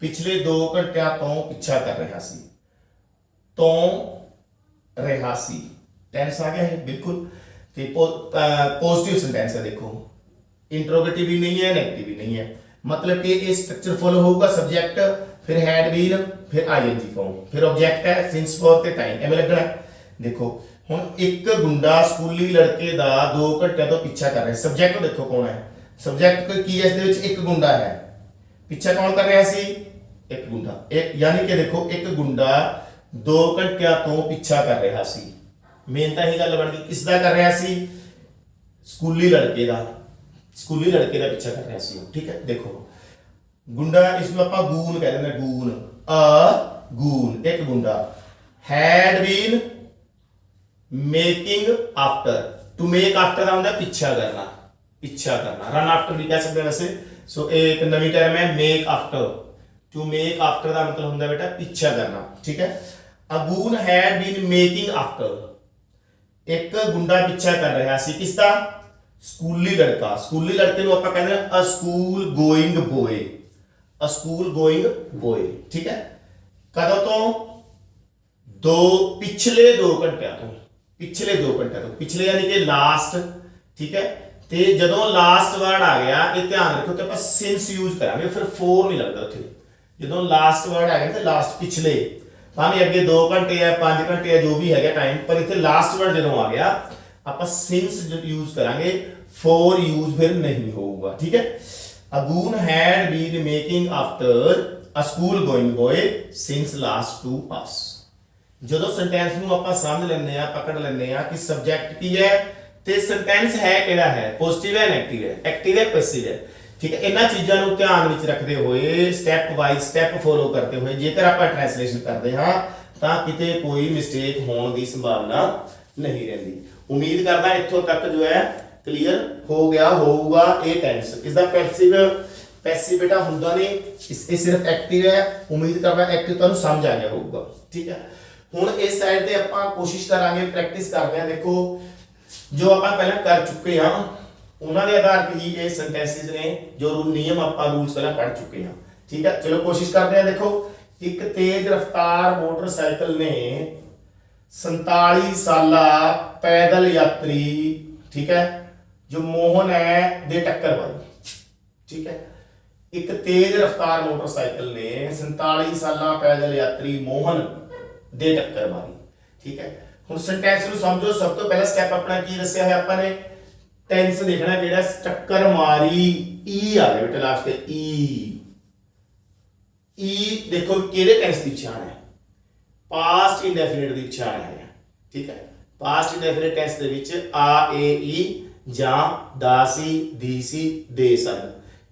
ਪਿਛਲੇ 2 ਘੰਟਿਆਂ ਤੋਂ ਪਿੱਛਾ ਕਰ ਰਿਹਾ ਸੀ। ਤੋਂ ਰਿਹਾ ਸੀ ਟੈਂਸ ਆ ਗਿਆ ਹੈ ਬਿਲਕੁਲ, ਤੇ ਪੋਜ਼ਿਟਿਵ ਸੈਂਟੈਂਸ ਹੈ। ਦੇਖੋ ਇੰਟਰੋਗੇਟਿਵ ਵੀ ਨਹੀਂ ਹੈ, ਨੈਗੇਟਿਵ ਵੀ ਨਹੀਂ ਹੈ, मतलब कि ये स्ट्रक्चर फॉलो होगा, सब्जेक्ट फिर हैड बीन फिर आईएनजी फॉर्म फिर ऑब्जेक्ट है सिंस फॉर ते टाइम एवें लगना। देखो हुण एक गुंडा स्कूली लड़के दा 2 घंटे तो पीछा कर रहा है। सब्जेक्ट देखो कौन है, सब्जेक्ट कोई की है, इस दे विच एक गुंडा है, पीछा कौन कर रहा सी, एक गुंडा, एक यानी कि देखो एक गुंडा 2 घंटे तो पीछा कर रहा सी। मेन तो यही गल बन गई, किसदा कर रहा सी, स्कूली लड़के दा, स्कूली लड़के का पीछा कर रहा सी। ठीक है, देखो गुंडा इसमें आप गून कह देंगे, गून गून एक गुंडा। Had been making after, to make after का होता पीछा करना, पीछा करना, रन आफ्टर भी कह सकते हैं वैसे। सो एक नवी टर्म है make after, to make after का मतलब होता बेटा पीछा करना। ठीक है, अगून हैड बीन मेकिंग आफ्टर, एक गुंडा पीछा कर रहा सी किसका, स्कूली लड़का। स्कूली लड़के को आप कहते हैं अ स्कूल गोइंग बॉय, अ स्कूल गोइंग बॉय। ठीक है, कदों तो पिछले 2 घंटे तो, पिछले 2 घंटे तो, पिछले यानी कि लास्ट। ठीक है, ते जदों लास्ट वर्ड आ गया ये ध्यान रखो कि आप सिंस यूज करांगे, फिर फोर नहीं लगता उत्थे। जदों लास्ट वर्ड आ गया तो लास्ट पिछले, भावें अगे 2 घंटे है 5 घंटे है जो भी है टाइम, पर इत्थे लास्ट वर्ड जदों आ गया आप सिंस यूज करांगे, फोर यूज फिर नहीं होगा। ठीक है, अगून had been making after a school going boy since last 2 hours. ਜਦੋਂ ਸੈਂਟੈਂਸ ਨੂੰ ਆਪਾਂ ਸਮਝ ਲੈਂਦੇ ਆ, ਪਕੜ ਲੈਂਦੇ ਆ ਕਿ ਸਬਜੈਕਟ ਕੀ ਹੈ ਤੇ ਸੈਂਟੈਂਸ ਹੈ ਕਿਹੜਾ ਹੈ, ਪੋਜ਼ਿਟਿਵ ਹੈ, ਨੈਗੇਟਿਵ ਹੈ, ਐਕਟਿਵ ਹੈ, ਪੈਸਿਵ ਹੈ। ਠੀਕ ਹੈ, ਇਹਨਾਂ ਚੀਜ਼ਾਂ ਨੂੰ ਧਿਆਨ ਵਿੱਚ ਰੱਖਦੇ ਹੋਏ ਸਟੈਪ ਬਾਈ ਸਟੈਪ ਫੋਲੋ ਕਰਦੇ ਹੋਏ ਜੇਕਰ ਆਪਾਂ ਟ੍ਰਾਂਸਲੇਸ਼ਨ ਕਰਦੇ ਹਾਂ ਤਾਂ ਕਿਤੇ ਕੋਈ ਮਿਸਟੇਕ ਹੋਣ ਦੀ ਸੰਭਾਵਨਾ ਨਹੀਂ ਰਹਿੰਦੀ। ਉਮੀਦ ਕਰਦਾ ਇੱਥੋਂ ਤੱਕ ਜੋ ਹੈ ਕਲੀਅਰ ਹੋ ਗਿਆ ਹੋਊਗਾ। ਇਹ ਟੈਂਸ ਇਸਦਾ ਪੈਸਿਵ बेटा ਹੁੰਦਾ ਨਹੀਂ, ਇਹ ਸਿਰਫ ਐਕਟਿਵ ਹੈ। ਉਮੀਦ ਕਰਦਾ ਐਕਟਿਵ ਤੁਹਾਨੂੰ ਸਮਝ ਆ ਗਿਆ ਹੋਊਗਾ। ਠੀਕ ਹੈ, ਹੁਣ ਇਸ ਸਾਈਡ ਤੇ ਆਪਾਂ ਕੋਸ਼ਿਸ਼ ਕਰਾਂਗੇ, ਪ੍ਰੈਕਟਿਸ ਕਰਦੇ ਹਾਂ। ਦੇਖੋ ਜੋ ਆਪਾਂ ਪਹਿਲਾਂ ਕਰ ਚੁੱਕੇ ਹਾਂ ਉਹਨਾਂ ਦੇ ਆਧਾਰ ਤੇ ਹੀ ਇਹ ਸੈਂਟੈਂਸਿਸ ਨੇ, ਜੋ ਨਿਯਮ ਆਪਾਂ ਰੂਲਸ ਪਹਿਲਾਂ ਪੜ੍ਹ ਚੁੱਕੇ ਹਾਂ। ਠੀਕ ਹੈ, ਚਲੋ ਕੋਸ਼ਿਸ਼ ਕਰਦੇ ਹਾਂ। ਦੇਖੋ ਇੱਕ ਤੇਜ਼ ਰਫ਼ਤਾਰ ਮੋਟਰਸਾਈਕਲ ਨੇ 47 ਸਾਲਾ ਪੈਦਲ यात्री, ठीक है, जो मोहन है दे टक्कर मारी। ठीक है, एक तेज रफ्तार मोटरसाइकिल ने 47 साला पैदल यात्री मोहन दे टक्कर मारी। ठीक है, हुण सेंटेंस नूं समझो। सब तो पहला स्टेप अपना की दस्सिया है, आपां ने टेंस देखना किहड़ा, टक्कर मारी, ई आ गया बेटा लास्ट ते ई देखो किहड़े टेंस दी पछाण है, पास्ट इंडेफिनिट दी पछाण है। ठीक है, पास्ट इंडेफिनिट टेंस दे विच आ ए ई ਜਾਂ ਦਾ ਸੀ, ਦੀ ਸੀ, ਦੇ ਸਨ,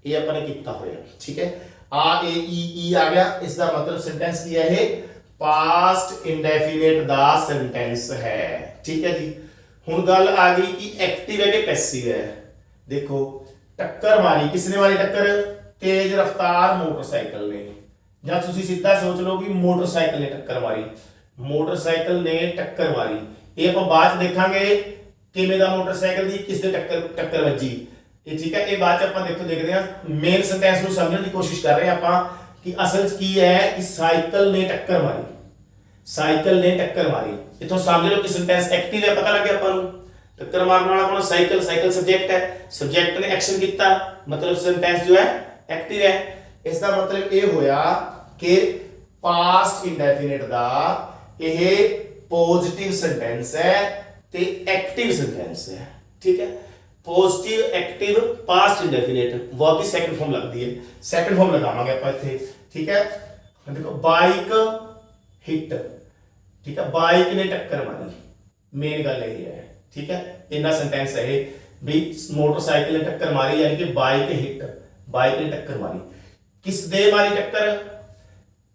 ਇਹ ਆਪਾਂ ਨੇ ਕੀਤਾ ਹੋਇਆ। ਠੀਕ ਹੈ, ਆ ਏ ਈ ਆ ਗਿਆ, ਇਸ ਦਾ ਮਤਲਬ ਸੈਂਟੈਂਸ ਕੀ ਹੈ, ਇਹ ਪਾਸਟ ਇੰਡੈਫੀਨਿਟ ਦਾ ਸੈਂਟੈਂਸ ਹੈ। ਠੀਕ ਹੈ ਜੀ, ਹੁਣ ਗੱਲ ਆ ਗਈ ਕਿ ਐਕਟਿਵ ਹੈ ਕਿ ਪੈਸਿਵ ਹੈ। ਦੇਖੋ ਟੱਕਰ ਮਾਰੀ, ਕਿਸਨੇ ਮਾਰੀ ਟੱਕਰ, ਤੇਜ਼ ਰਫ਼ਤਾਰ ਮੋਟਰਸਾਈਕਲ ਨੇ, ਜਾਂ ਤੁਸੀਂ ਸਿੱਧਾ ਸੋਚ ਲਓ ਵੀ ਮੋਟਰਸਾਈਕਲ ਨੇ ਟੱਕਰ ਮਾਰੀ, ਮੋਟਰਸਾਈਕਲ ਨੇ ਟੱਕਰ ਮਾਰੀ। ਇਹ ਆਪਾਂ ਬਾਅਦ ਚ ਦੇਖਾਂਗੇ ਕਿਵੇਂ ਦਾ ਮੋਟਰਸਾਈਕਲ ਦੀ ਕਿਸ ਦੇ ਟੱਕਰ ਵੱਜੀ, ਇਹ ਠੀਕ ਹੈ। ਇਹ ਬਾਅਦ ਚ ਆਪਾਂ ਦੇਖਦੇ ਹਾਂ। ਮੇਨ ਸੈਂਟੈਂਸ ਨੂੰ ਸਮਝਣ ਦੀ ਕੋਸ਼ਿਸ਼ ਕਰ ਰਹੇ ਹਾਂ ਆਪਾਂ ਕਿ ਅਸਲ ਚ ਕੀ ਹੈ ਕਿ ਸਾਈਕਲ ਨੇ ਟੱਕਰ ਮਾਰੀ, ਸਾਈਕਲ ਨੇ ਟੱਕਰ ਮਾਰੀ। ਇਥੋਂ ਸਮਝ ਲਓ ਕਿ ਸੈਂਟੈਂਸ ਐਕਟਿਵ ਹੈ, ਪਤਾ ਲੱਗਿਆ ਆਪਾਂ ਨੂੰ। ਟੱਕਰ ਮਾਰਨ ਵਾਲਾ ਕੌਣ? ਸਾਈਕਲ। ਸਾਈਕਲ ਸਬਜੈਕਟ ਹੈ, ਸਬਜੈਕਟ ਨੇ ਐਕਸ਼ਨ ਕੀਤਾ, मतलब सेंटेंस जो है एक्टिव है। इसका मतलब ये होया कि पास्ट इंडेफिनिट दा ये पॉजिटिव सेंटेंस है ते एक्टिव सेंटेंस है, ठीक है। Positive active past indefinite verb की सेकंड फॉर्म लगती है, सेकंड फॉर्म लगावांगे ਆਪਾਂ ਇੱਥੇ, ठीक है। देखो बाइक हिट, ठीक है, बाइक ने टक्कर मारी, मेन गल यही है, ठीक है। इन्ना सेंटेंस है ये भी मोटरसाइकिल ने टक्कर मारी यानी कि बाइक हिट, बाइक ने टक्कर मारी। किस दे मारी टक्कर?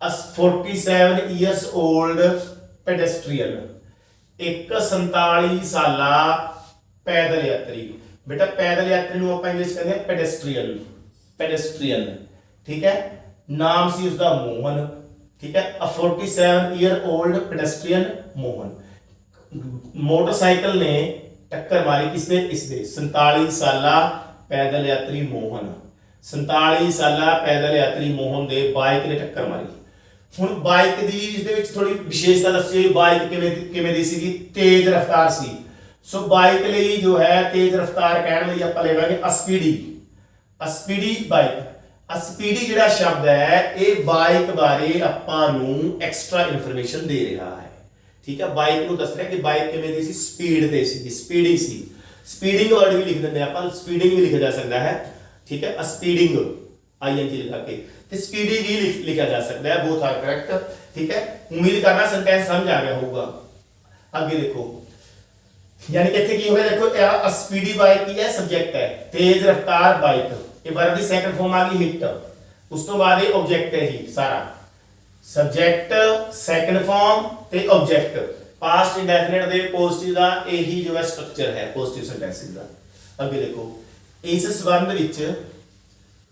47 ईयर्स ओल्ड पेडेस्ट्रियन, एक 47 साला पैदल यात्री। बेटा पैदल यात्री ਨੂੰ ਆਪਾਂ ਇੰਗਲਿਸ਼ ਕਹਿੰਦੇ ਆ ਪੈਡੈਸਟਰੀਅਨ, ਪੈਡੈਸਟਰੀਅਨ, ठीक है। नाम सी उसका मोहन, ठीक है। 47 year old pedestrian Mohan, motorcycle ने टक्कर मारी किसने? इसने 47 साला पैदल यात्री मोहन, 47 साला पैदल यात्री मोहन दे बाइक ने टक्कर मारी। ਹੁਣ ਬਾਈਕ ਦੀ ਇਸ ਦੇ ਵਿੱਚ ਥੋੜੀ ਵਿਸ਼ੇਸ਼ਤਾ ਦੱਸੀ ਹੋਈ, ਬਾਈਕ ਕਿਵੇਂ ਦੀ ਸੀਗੀ? ਤੇਜ਼ ਰਫ਼ਤਾਰ ਸੀ। ਸੋ ਬਾਈਕ ਲਈ ਜੋ ਹੈ ਤੇਜ਼ ਰਫ਼ਤਾਰ ਕਹਿਣ ਲਈ ਆਪਾਂ ਲੈਵਾਂਗੇ ਅਸਪੀਡੀ, ਅਸਪੀਡੀ ਬਾਈਕ। ਅਸਪੀਡੀ ਜਿਹੜਾ ਸ਼ਬਦ ਹੈ ਇਹ ਬਾਈਕ ਬਾਰੇ ਆਪਾਂ ਨੂੰ ਐਕਸਟਰਾ ਇਨਫੋਰਮੇਸ਼ਨ ਦੇ ਰਿਹਾ ਹੈ, ठीक है। बाइक ਨੂੰ ਦੱਸ ਰਿਹਾ ਕਿ ਬਾਈਕ ਕਿਵੇਂ ਦੀ ਸੀ? ਸਪੀਡ ਤੇ ਸੀ, ਸਪੀਡਿੰਗ ਸੀ। ਸਪੀਡਿੰਗ ਵਰਡ ਵੀ ਲਿਖ ਦਿੰਦੇ ਆਪਾਂ, ਸਪੀਡਿੰਗ ਵੀ ਲਿਖਿਆ ਜਾ ਸਕਦਾ ਹੈ, ठीक है। स्पीडिंग आईएनजी लगा के ਤੇ ਸਪੀਡੀ ਵੀ ਲਿਖਿਆ ਜਾ ਸਕਦਾ ਹੈ, both are correct, ठीक है। ਉਮੀਦ ਕਰਨਾ ਸੈਂਟੈਂਸ ਸਮਝ ਆ ਗਿਆ ਹੋਊਗਾ। ਅੱਗੇ ਦੇਖੋ, ਯਾਨੀ ਕਿ ਇੱਥੇ ਕੀ ਹੋਇਆ? ਦੇਖੋ ਇਹ ਸਪੀਡੀ ਬਾਈਕ ਕੀ ਹੈ? ਸਬਜੈਕਟ ਹੈ, ਤੇਜ਼ ਰਫ਼ਤਾਰ ਬਾਈਕ। ਇਹ ਵਰਬ ਦੀ ਸੈਕੰਡ ਫਾਰਮ ਆ ਗਈ ਹਿੱਟ। ਉਸ ਤੋਂ ਬਾਅਦ ਇਹ ਆਬਜੈਕਟ ਹੈ ਜੀ ਸਾਰਾ, ਸਬਜੈਕਟ ਸੈਕੰਡ ਫਾਰਮ ਤੇ ਆਬਜੈਕਟ। ਪਾਸਟ ਇੰਡੈਫਿਨਿਟ ਦੇ ਪੋਜ਼ਿਟਿਵ ਦਾ ਇਹੀ ਜੋ ਹੈ ਸਟਰਕਚਰ ਹੈ ਪੋਜ਼ਿਟਿਵ ਸੈਂਟੈਂਸਿਸ ਦਾ। ਅੱਗੇ ਦੇਖੋ, ਇਸ ਸੰਬੰਧ ਵਿੱਚ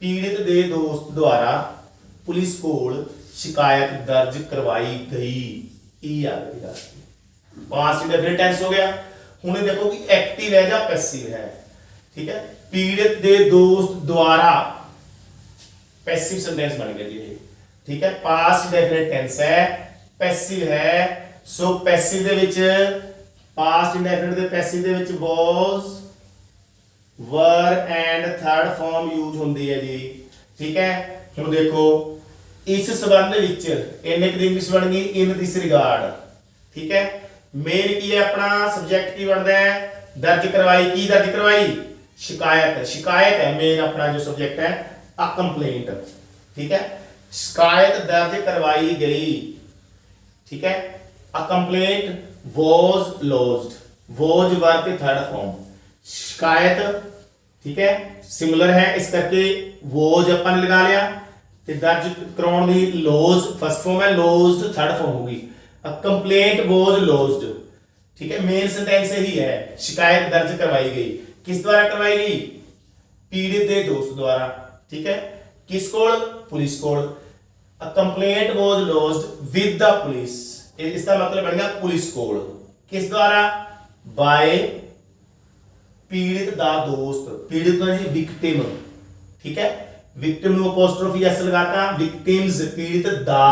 ਪੀੜਿਤ ਦੇ ਦੋਸਤ ਦੁਆਰਾ ਪੁਲਿਸ ਕੋਲ ਸ਼ਿਕਾਇਤ ਦਰਜ ਕਰਵਾਈ ਗਈ। ਇਹ ਆ ਗਿਆ ਪਾਸਟ ਇੰਡੈਫਿਨਿਟ ਟੈਂਸ ਹੋ ਗਿਆ। ਹੁਣ ਇਹ ਦੇਖੋ ਕਿ ਐਕਟਿਵ ਹੈ ਜਾਂ ਪੈਸਿਵ ਹੈ, ਠੀਕ ਹੈ। ਪੀੜਿਤ ਦੇ ਦੋਸਤ ਦੁਆਰਾ ਪੈਸਿਵ ਸੈਂਟੈਂਸ ਬਣ ਗਿਆ ਜੀ ਇਹ, ठीक है। पास्ट इंडेफिनिट टेंस है, पैसिव है। सो पैसिव दे विच पास्ट इंडेफिनिट दे पैसिव दे विच was were and third form use होंदी है जी, ठीक है। हुण देखो इस संबंध विच इन्ने दी इंग्लिश बन गई इन दिस रिगार्ड, ठीक है। मेन की है अपना सब्जेक्ट की बनता है? दर्ज करवाई। की दर्ज करवाई? शिकायत, शिकायत है मेन अपना जो सब्जेक्ट है, अ कंप्लेंट, ठीक है। शिकायत दर्ज करवाई गई, ठीक है। A complaint was lodged, was verb की थर्ड फॉर्म। शिकायत, ठीक है, सिमिलर है इस करके वाज अपन ने लगा लिया ते दर्ज कराउण दी लॉज फर्स्ट फॉर्म है, लॉज्ड थर्ड फॉर्म होगी। अ कंप्लेंट वाज लॉज्ड, ठीक है। मेन सेंटेंस यही है, शिकायत दर्ज करवाई गई। किस द्वारा करवाई गई? पीड़ित के दोस्त द्वारा, ठीक है। किस कोल? पुलिस कोल। A complaint was lodged with the police, इसका मतलब बन गया पुलिस कोल। किस द्वारा? By पीड़ित दा दोस्त, पीड़ित का जी विक्टिम, ठीक है। विक्टिम नु अपोस्ट्रोफी एस लगाता, विक्टिम्स पीड़ित दा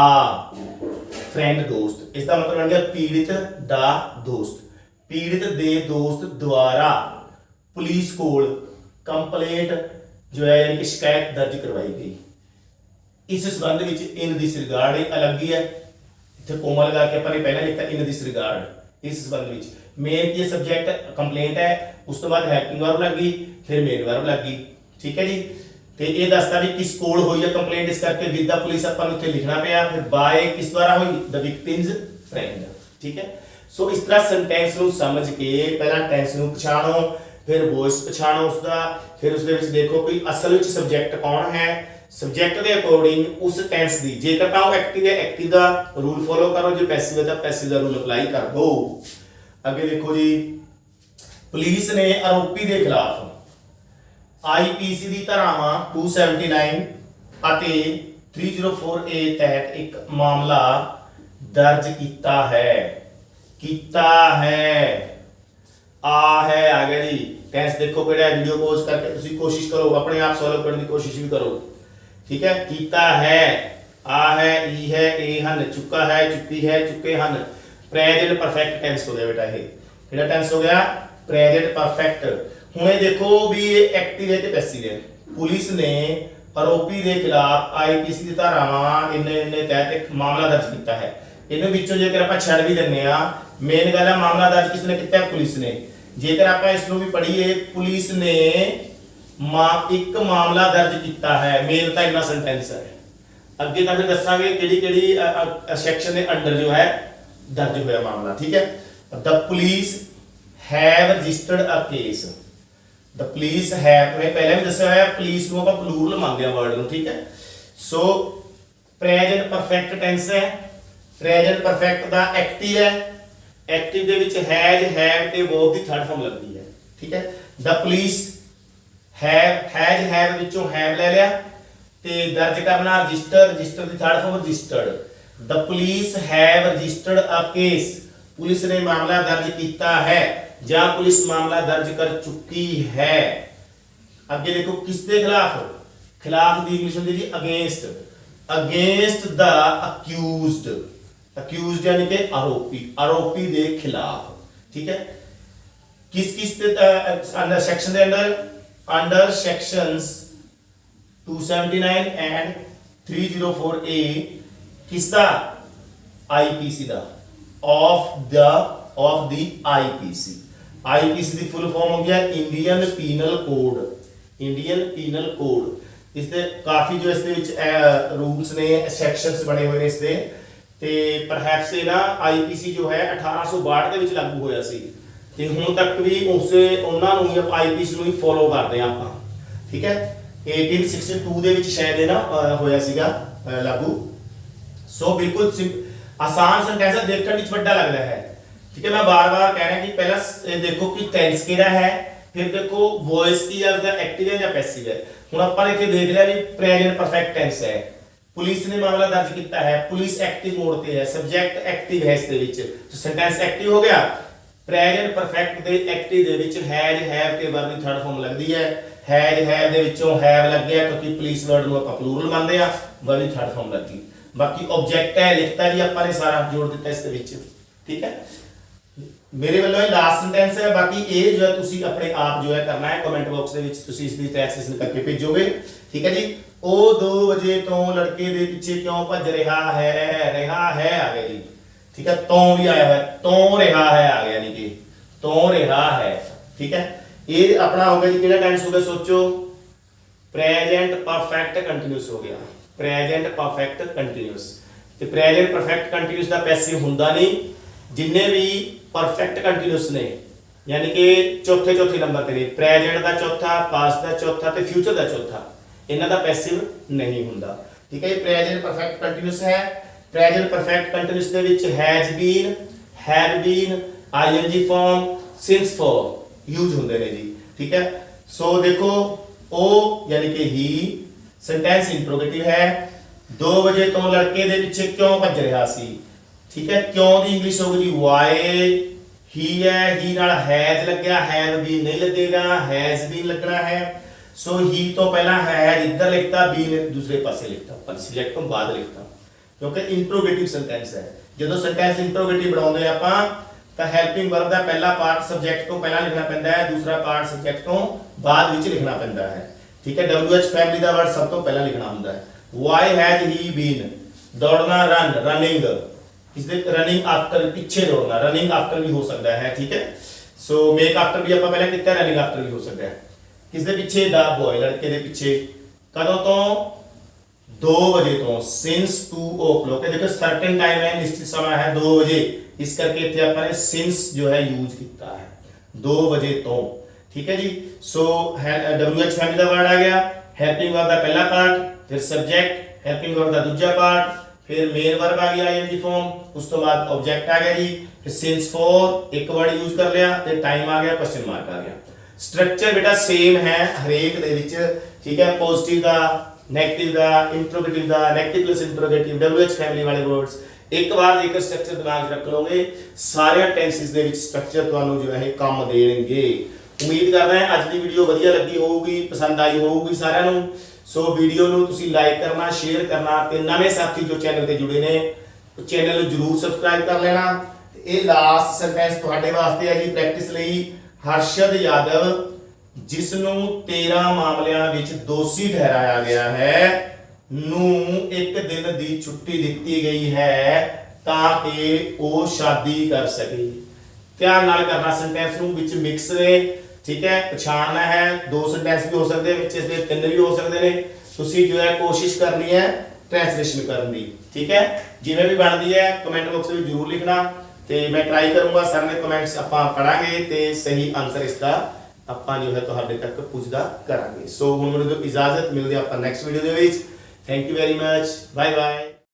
फ्रेंड दोस्त, इसका मतलब बन गया पीड़ित दा दोस्त। पीड़ित दे दोस्त द्वारा पुलिस कोल कंप्लेंट जो है यानी कि शिकायत दर्ज करवाई गई। इस संबंध विच इन दिस रिगार्ड अलग ही है, इत्थे कोमा लगा के अपन ने पहले लिखा इन दिस रिगार्ड। इस संबंध विच मेन की सब्जेक्ट कंप्लेंट है, उस तो बाद हेल्पिंग वर्ब लग गई, फिर मेन वर्ब लग गई, ठीक है जी। ते ये दसदा भी किस कोल होई है कंप्लेंट, इस करके विद द पुलिस अपन उत्थे लिखना पिया। फिर बाय किस द्वारा हुई? द विक्टिम्स फ्रेंड, ठीक है। सो इस तरह सेंटेंस नु समझ के पहला टेंस नु पछाणो, फिर वॉइस पछाणो उसका, फिर उसदे विच देखो कोई असल विच सब्जेक्ट कौन है, सब्जेक्ट के अकॉर्डिंग उस टेंस दी। जेकर तां एक्टिव है एक्टिव दा रूल फॉलो करो, जो पैसिव है तां पैसिव दा रूल अप्लाई कर दो। अगे देखो जी, पुलिस ने आरोपी के खिलाफ आईपीसी दी धारावां 279 ਅਤੇ 304A तहत एक मामला दर्ज किया है आ है आ गया जी। टेंस देखो केड़ा है, वीडियो पॉज करके तुसी कोशिश करो, अपने आप सॉल्व करने की कोशिश भी करो। ठीक है, कीता है, आ है, ई है, ए हन, चुका है, चुकी है, चुके हन। प्रेजेंट परफेक्ट टेंस हो गया बेटा, ये केड़ा टेंस हो गया? Present perfect. हुणे देखो भी ये एक्टिव है ते पैसिव है। पुलिस ने आरोपी के खिलाफ आईपीसी की धारावां इन्ने तहत एक मामला दर्ज किया है। इन्हें विचों जेकर आप छड़ भी दिंने आ, मेन गल है मामला दर्ज किसने किया? पुलिस ने। जेकर आप इसनूं भी पढ़ीए, पुलिस ने एक मामला दर्ज किया है, मेन तो इन्ना सेंटेंस है। अगे तो फिर दसांगे किहड़ी सैक्शन के अंडर जो है दर्ज होया मामला। ठीक है, the police have registered a case. The police have, मैं पहले भी दस्या है, पुलिस नूं आपां प्लूरल मानदे आ वर्ड नूं। ठीक है, सो प्रेजेंट परफेक्ट टेंस है। प्रेजेंट परफेक्ट दा एक्टिव है, एक्टिव दे विच हैज, हैव ते वर्ब दी थर्ड फॉर्म लगदी है। ठीक है, the police have, has have विचों हैव ले लिया ते दर्ज करना register, register the third form registered. The police have registered a case, police ने मामला दर्ज किया है या पुलिस मामला दर्ज कर चुकी है। आगे देखो किसके खिलाफ? खिलाफ दी इंग्लिश होंदी जी against. Against the accused, accused यानी कि आरोपी, आरोपी दे खिलाफ। ठीक है, किस अंडर सेक्शन दे अंडर सेक्शंस 279 एंड 304A किसदा? आईपीसी दा, ऑफ द आईपीसी। आईपीसी दी फुल फॉर्म हो गया Indian penal code. Indian penal code. इसके काफी जो इसके रूल्स ने, सैक्शंस बने हुए ने इसके, ते परहैप्स ये ना आईपीसी जो है 1862 ਦੇ ਵਿੱਚ लागू ਹੋਇਆ ਸੀ ਤੇ ਹੁਣ ਤੱਕ ਵੀ ਉਸੇ ਉਹਨਾਂ ਨੂੰ ਹੀ ਆਈਪੀਸੀ ਨੂੰ ਹੀ ਫੋਲੋ ਕਰਦੇ ਆ ਆਪਾਂ। ਠੀਕ ਹੈ, 1862 ਦੇ ਵਿੱਚ ਸ਼ਾਇਦ ਇਹ ਨਾ ਹੋਇਆ ਸੀਗਾ लागू। ਸੋ ਬਿਲਕੁਲ आसान सेंटेंस है, देखने ਵਿੱਚ ਵੱਡਾ लगता है। ठीक है, मैं बार-बार कह रहा कि पहला देखो कि टेंस ਕਿਹੜਾ है, फिर देखो वॉइस की या एक्टिव है या पैसिव है। ਹੁਣ ਆਪਾਂ ਇੱਥੇ ਦੇਖ ਲਿਆ ਵੀ प्रेजेंट परफेक्ट टेंस है, पुलिस ने मामला दर्ज किया है, पुलिस एक्टिव मोड पे है, सब्जेक्ट एक्टिव है इसके विच, तो सेंटेंस एक्टिव हो गया। प्रेजेंट परफेक्ट दे एक्टिव दे विच हैज, हैव ते वर्ब दी थर्ड फॉर्म लगदी है। हैज, हैव दे विचों हैव लग गया क्योंकि पुलिस वर्ड ਨੂੰ ਆਪਾਂ प्लूरल ਮੰਨਦੇ ਆ, वर्ब दी थर्ड फॉर्म लगी। बाकी ऑब्जेक्ट है लिखता जी ਆਪਾਂ ਨੇ ਸਾਰਾ जोड़ ਦਿੱਤਾ ਇਸ ਦੇ ਵਿੱਚ। ठीक है, मेरे वालों ये लास्ट सेंटेंस है। बाकी ये जो है तुसी अपने आप जो है करना है, कमेंट बॉक्स ਦੇ ਵਿੱਚ ਤੁਸੀਂ ਇਸ ਦੀ ਟ੍ਰਾਂਸਲੇਸ਼ਨ ਕਰਕੇ ਭੇਜੋਗੇ। ठीक है जी, ਉਹ 2 ਵਜੇ ਤੋਂ ਲੜਕੇ ਦੇ ਪਿੱਛੇ ਕਿਉਂ ਭੱਜ ਰਿਹਾ ਹੈ? ਰਿਹਾ ਹੈ ਆ ਗਿਆ ਜੀ। ठीक है, ਤੋਂ ਵੀ ਆਇਆ ਹੋਇਆ, ਤੋਂ ਰਿਹਾ ਹੈ ਆ ਗਿਆ, यानी कि ਤੋਂ ਰਿਹਾ ਹੈ। ठीक है, ये अपना हो गया जी किहड़ा टेंस हो गया? सोचो, प्रेजेंट परफेक्ट कंटीन्यूअस हो गया। प्रेजेंट परफेक्ट कंटीन्यूअस ते प्रेजेंट परफेक्ट कंटीन्यूअस दा पैसिव हुंदा नहीं। जिन्ने भी परफेक्ट कंटीन्यूअस ने यानी कि चौथे नंबर ते ने, प्रेजेंट दा चौथा, पास्ट दा चौथा ते फ्यूचर दा चौथा, इन्हां दा पैसिव नहीं हुंदा। ठीक है, प्रेजेंट परफेक्ट कंटीन्यूअस है। प्रेजेंट परफेक्ट कंटीन्यूअस दे विच has been, have been, ING form, since form use हुंदे ने जी। ठीक है, सो देखो ओ यानी कि ही सेंटेंस इंट्रोगेटिव है। 2 ਵਜੇ ਤੋਂ ਲੜਕੇ ਦੇ ਪਿੱਛੇ ਕਿਉਂ ਭੱਜ ਰਿਹਾ ਸੀ? ठीक है, क्यों ਦੀ ਇੰਗਲਿਸ਼ ਹੋ ਗਈ ਜੀ ਵਾਈ। ही है, ही नाल हैज लग गया, हैव बीन नहीं लगेगा, हैज बीन लगना है। सो ही तो पहला हैज इधर लिखता, बीन दूसरे पासे लिखता, पर सब्जेक्ट तो बाद लिखता क्योंकि इंट्रोगेटिव सेंटेंस है। जो सेंटेंस इंट्रोगेटिव बनाते हैं ਆਪਾਂ ਤਾਂ ਹੈਲਪਿੰਗ ਵਰਬ ਦਾ ਪਹਿਲਾ ਪਾਰਟ ਸਬਜੈਕਟ ਤੋਂ ਪਹਿਲਾਂ ਲਿਖਣਾ ਪੈਂਦਾ ਹੈ, ਦੂਸਰਾ ਪਾਰਟ ਸਬਜੈਕਟ ਤੋਂ ਬਾਅਦ ਵਿੱਚ ਲਿਖਣਾ ਪੈਂਦਾ ਹੈ। ठीक है, WH फैमिली ਦਾ ਵਰਡ ਸਭ ਤੋਂ ਪਹਿਲਾਂ ਲਿਖਣਾ ਹੁੰਦਾ ਹੈ। why has he been, दौड़ना, रन, रनिंग, किसदे रनिंग आफ्टर, पीछे दौड़ना, रनिंग आफ्टर भी हो सकता है। ठीक है, सो मेक आफ्टर भी ਆਪਾਂ ਪਹਿਲਾਂ ਕੀਤਾ, रनिंग आफ्टर भी हो सकता है। किसदे पीछे? द बॉय, लड़के दे पीछे। कदों तो? 2 ਵਜੇ ਤੋਂ, since 2 o'clock। देखो सर्टेन टाइम है, निश्चित समय है 2 ਵਜੇ, इस करके ਇੱਥੇ ਆਪਾਂ ਨੇ since जो है यूज ਕੀਤਾ है, 2 ਵਜੇ ਤੋਂ। ठीक है जी, सो WH फैमिली का वर्ड आ गया, हेल्पिंग वर्ब का पहला पार्ट, फिर सब्जेक्ट, हेल्पिंग वर्ब का दूसरा पार्ट, फिर मेन वर्ब आ गया आईएनजी फॉर्म, उस तो बाद ऑब्जेक्ट आ गया जी, फिर सिंस फॉर एक वर्ड यूज कर लिया, फिर टाइम आ गया, क्वेश्चन मार्क आ गया। स्ट्रक्चर बेटा सेम है हरेक दे विच। ठीक है, पॉजिटिव का ਨੈਗੇਟਿਵ ਦਾ, ਇੰਟਰੋਗੇਟਿਵ ਦਾ, negative plus interrogative, WH family ਵਾਲੇ ਵਰਡਸ ਇੱਕ ਵਾਰ ਜੇਕਰ ਸਟਰਕਚਰ ਦਿਮਾਗ 'ਚ ਰੱਖ ਲਓਗੇ ਸਾਰਿਆਂ ਟੈਂਸਿਸ ਦੇ ਵਿੱਚ ਸਟਰਕਚਰ ਤੁਹਾਨੂੰ ਜੋ ਹੈ ਇਹ ਕੰਮ ਦੇਣਗੇ। ਉਮੀਦ ਕਰਦਾ ਹਾਂ ਅੱਜ ਦੀ ਵੀਡੀਓ ਵਧੀਆ ਲੱਗੀ ਹੋਊਗੀ, ਪਸੰਦ ਆਈ ਹੋਊਗੀ ਸਾਰਿਆਂ ਨੂੰ। ਸੋ ਵੀਡੀਓ ਨੂੰ ਤੁਸੀਂ ਲਾਈਕ ਕਰਨਾ, ਸ਼ੇਅਰ ਕਰਨਾ ਤੇ ਨਵੇਂ ਸਾਥੀ ਜੋ ਚੈਨਲ ਤੇ ਜੁੜੇ ਨੇ ਚੈਨਲ ਨੂੰ ਜਰੂਰ ਸਬਸਕ੍ਰਾਈਬ ਕਰ ਲੈਣਾ। ਇਹ ਲਾਸਟ ਸੈਂਟੈਂਸ ਤੁਹਾਡੇ ਵਾਸਤੇ ਹੈ ਜੀ ਪ੍ਰੈਕਟਿਸ ਲਈ। ਹਰਸ਼ਦ ਯਾਦਵ ਜਿਸ ਨੂੰ 13 ਮਾਮਲਿਆਂ ਵਿੱਚ ਦੋਸ਼ੀ ਠਹਿਰਾਇਆ ਗਿਆ ਹੈ ਨੂੰ ਇੱਕ ਦਿਨ ਦੀ ਛੁੱਟੀ ਦਿੱਤੀ ਗਈ ਹੈ ਤਾਂ ਕਿ ਉਹ ਸ਼ਾਦੀ ਕਰ ਸਕੇ। ਧਿਆਨ ਨਾਲ ਕਰਨਾ ਸੈਂਟੈਂਸ ਨੂੰ, ਵਿੱਚ ਮਿਕਸ ਨੇ, ਠੀਕ ਹੈ, ਪਛਾਣਨਾ ਹੈ। ਦੋ ਸੈਂਟੈਂਸ ਵੀ ਹੋ ਸਕਦੇ ਵਿੱਚ, ਇਸ ਦੇ ਤਿੰਨ ਵੀ ਹੋ ਸਕਦੇ ਨੇ। ਤੁਸੀਂ ਜੋ ਹੈ ਕੋਸ਼ਿਸ਼ ਕਰਨੀ ਹੈ ट्रांसलेशन करने की, ठीक है। जिवें भी बनती है कमेंट बॉक्स में जरूर लिखना तो मैं ट्राई करूँगा सर ने कमेंट्स आपां पढ़ांगे तो सही आंसर इसका आपां जो है तुहाडे तक पुजदा करांगे। सो हुण मैनूं इजाजत, मिलदे आपां नैक्सट वीडियो दे विच। Thank you very much, bye bye.